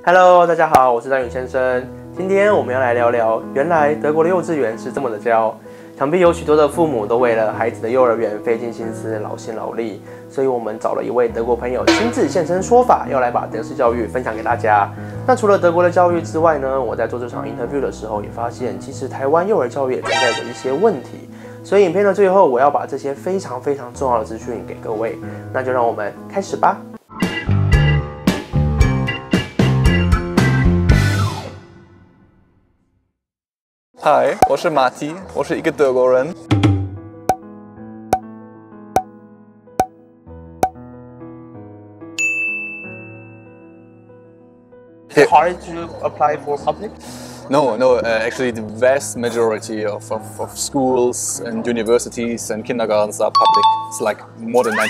Hello， 大家好，我是詹宇先生。今天我们要来聊聊，原来德国的幼稚园是这么的教。想必有许多的父母都为了孩子的幼儿园费尽心思、劳心劳力，所以我们找了一位德国朋友亲自现身说法，要来把德式教育分享给大家。那除了德国的教育之外呢，我在做这场 interview 的时候也发现，其实台湾幼儿教育也存在着一些问题。所以影片的最后，我要把这些非常重要的资讯给各位。那就让我们开始吧。Hi， 我是马蒂，我是一个德国人。Is it hard to apply for public? No, actually the vast majority of schools and universities and kindergartens are public. It's like more than 90%.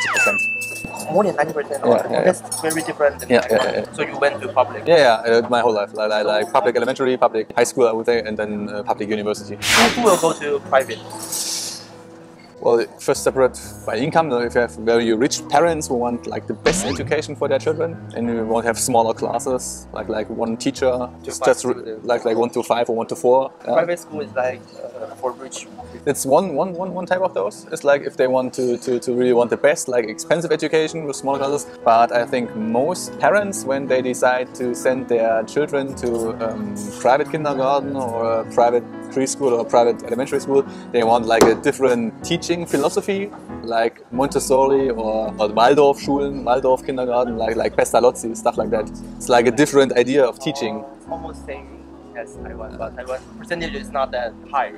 More than 90%? Yeah. That's very different than yeah. So you went to public? Yeah, my whole life. Like public elementary, public high school, I would say, and then public university. Who will go to private? Well, first separate by income. If you have very rich parents who want like the best education for their children, and you want to have smaller classes, like one teacher, just like 1 to 5 or 1 to 4. Private school is like for rich. It's one type of those. It's like if they want to really want the best, like expensive education with smaller classes. But I think most parents, when they decide to send their children to private kindergarten or a private preschool or private elementary school, they want like a different teaching philosophy, like Montessori or Waldorf-Schulen, Waldorf kindergarten, like Pestalozzi, stuff like that. It's like a different idea of teaching. Almost same as Taiwan, but Taiwan percentage is not that high.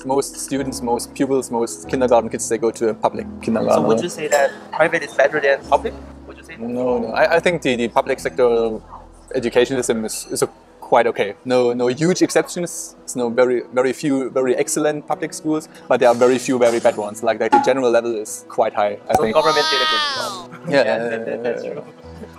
Most students, most pupils, most kindergarten kids, they go to a public kindergarten. So would you say that private is better than public? Would you say that? No. I think the public sector education system is quite okay. No huge exceptions. There's no very few very excellent public schools, but there are very few very bad ones. Like the general level is quite high, I think. Government did a good job. Yeah, that's true.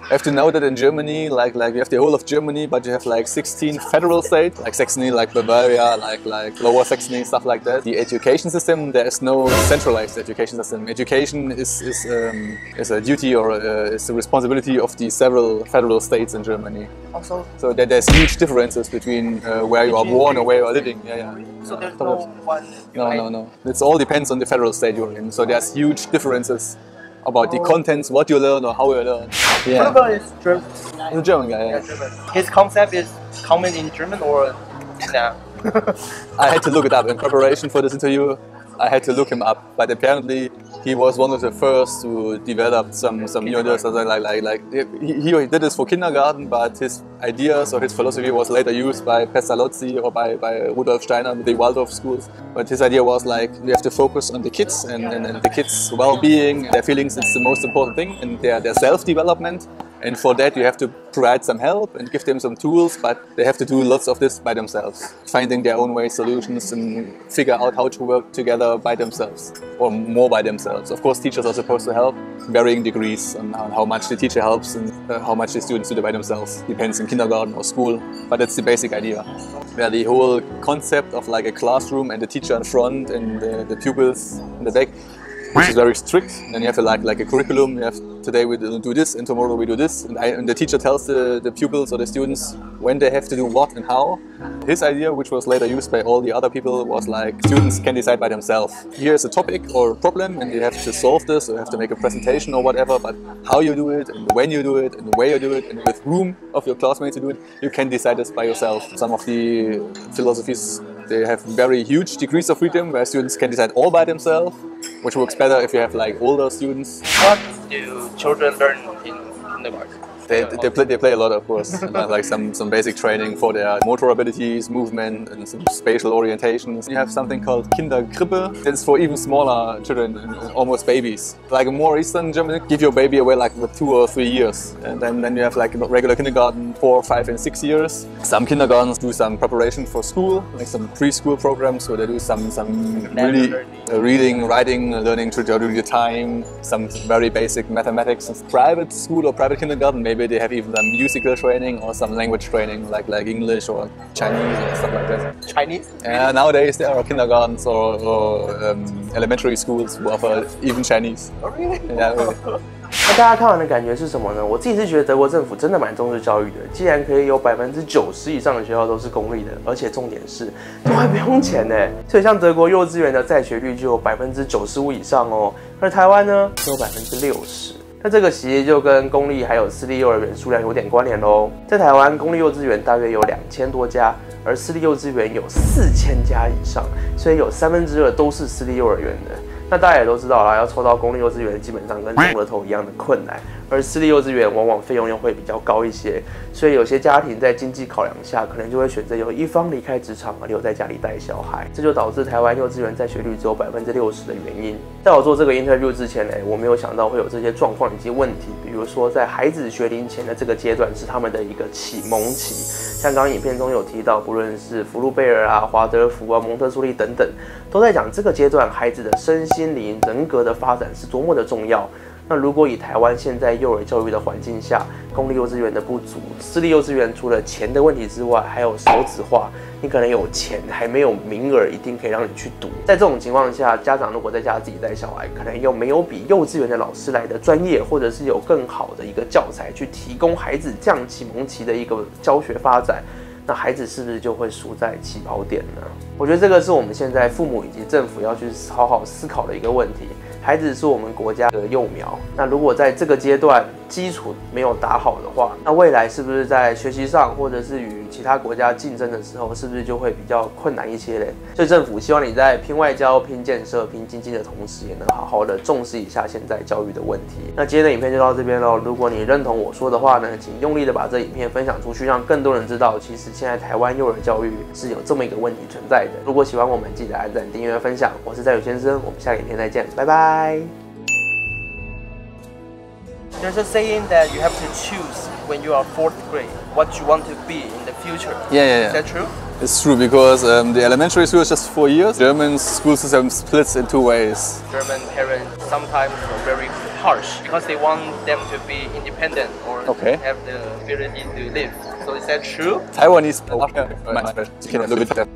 I have to know that in Germany, like you have the whole of Germany, but you have like 16 federal states, like Saxony, like Bavaria, like Lower Saxony, stuff like that. The education system, there is no centralized education system. Education is a duty or is the responsibility of the several federal states in Germany. Also, so there's huge differences between where you are born or where you are living. Yeah. So there's no one. No. It all depends on the federal state you're in. So there's huge differences about the contents, what you learn or how you learn. Yeah. What about his German? He's a German guy, yeah. German. His concept is common in German or nah? I had to look it up in preparation for this interview. I had to look him up, but apparently he was one of the first to develop some new ideas. He did this for kindergarten, but his ideas or his philosophy was later used by Pestalozzi or by Rudolf Steiner with the Waldorf schools. But his idea was like we have to focus on the kids and the kids' well-being, their feelings. It's the most important thing, and their self-development. And for that you have to provide some help and give them some tools, but they have to do lots of this by themselves, finding their own way solutions and figure out how to work together by themselves, or more by themselves. Of course, teachers are supposed to help, varying degrees on how much the teacher helps and how much the students do it by themselves. Depends in kindergarten or school, but that's the basic idea. Where the whole concept of like a classroom and the teacher in front and the pupils in the back, which is very strict. And you have like a curriculum. You have today we do this and tomorrow we do this. And the teacher tells the pupils or the students when they have to do what and how. His idea, which was later used by all the other people, was like students can decide by themselves. Here's a topic or a problem and you have to solve this or you have to make a presentation or whatever, but how you do it and when you do it and the way you do it and with whom of your classmates you do it, you can decide this by yourself. Some of the philosophies, they have very huge degrees of freedom where students can decide all by themselves, which works better if you have like older students. What do children learn in kindergarten? They play a lot, of course, like some basic training for their motor abilities, movement, and some spatial orientations. You have something called Kinderkrippe. That's for even smaller children, almost babies. Like more Eastern Germany, give your baby away like with 2 or 3 years, and then you have like regular kindergarten 4, 5, and 6 years. Some kindergartens do some preparation for school, like some preschool programs, where they do some really reading, writing, learning to do the time, some very basic mathematics. Private school or private kindergarten maybe maybe they have even some musical training or some language training, like English or Chinese or stuff like that. Chinese? Yeah, nowadays there are kindergartens or elementary schools who offer even Chinese. Oh, really? Yeah, really. 那大家看完的感觉是什么呢？我自己是觉得德国政府真的蛮重视教育的，既然可以有90%以上的学校都是公立的，而且重点是都还不用钱呢。所以像德国幼稚园的在学率就有95%以上哦，而台湾呢只有60%。那这个其实就跟公立还有私立幼儿园数量有点关联喽。在台湾，公立幼稚园大约有2000多家，而私立幼稚园有4000家以上，所以有2/3都是私立幼儿园的。那大家也都知道啦，要抽到公立幼稚园基本上跟中乐透一样的困难，而私立幼稚园往往费用又会比较高一些，所以有些家庭在经济考量下，可能就会选择由一方离开职场而留在家里带小孩，这就导致台湾幼稚园在学率只有60%的原因。在我做这个 interview 之前呢，我没有想到会有这些状况以及问题，比如说在孩子学龄前的这个阶段是他们的一个启蒙期，像刚刚影片中有提到，不论是福禄贝尔啊、华德福啊、蒙特梭利等等，都在讲这个阶段孩子的身心灵、人格的发展是多么的重要。那如果以台湾现在幼儿教育的环境下，公立幼稚园的不足，私立幼稚园除了钱的问题之外，还有少子化，你可能有钱还没有名额，一定可以让你去读。在这种情况下，家长如果在家自己带小孩，可能又没有比幼稚园的老师来的专业，或者是有更好的一个教材去提供孩子这样启蒙期的一个教学发展，那孩子是不是就会输在起跑点呢？我觉得这个是我们现在父母以及政府要去好好思考的一个问题。孩子是我们国家的幼苗，那如果在这个阶段基础没有打好的话，那未来是不是在学习上或者是与其他国家竞争的时候，是不是就会比较困难一些嘞？所以政府希望你在拼外交、拼建设、拼经济的同时，也能好好的重视一下现在教育的问题。那今天的影片就到这边喽。如果你认同我说的话呢，请用力的把这影片分享出去，让更多人知道，其实现在台湾幼儿教育是有这么一个问题存在的。如果喜欢我们，记得按赞、订阅、分享。我是詹宇先生，我们下个影片再见，拜拜。There's a saying that you have to choose when you are 4th grade what you want to be in the future. Yeah. Is that true? It's true because the elementary school is just 4 years. German school system splits in 2 ways. German parents sometimes are very harsh because they want them to be independent or have the ability to live. So is that true? Taiwanese. Okay. You can look at that.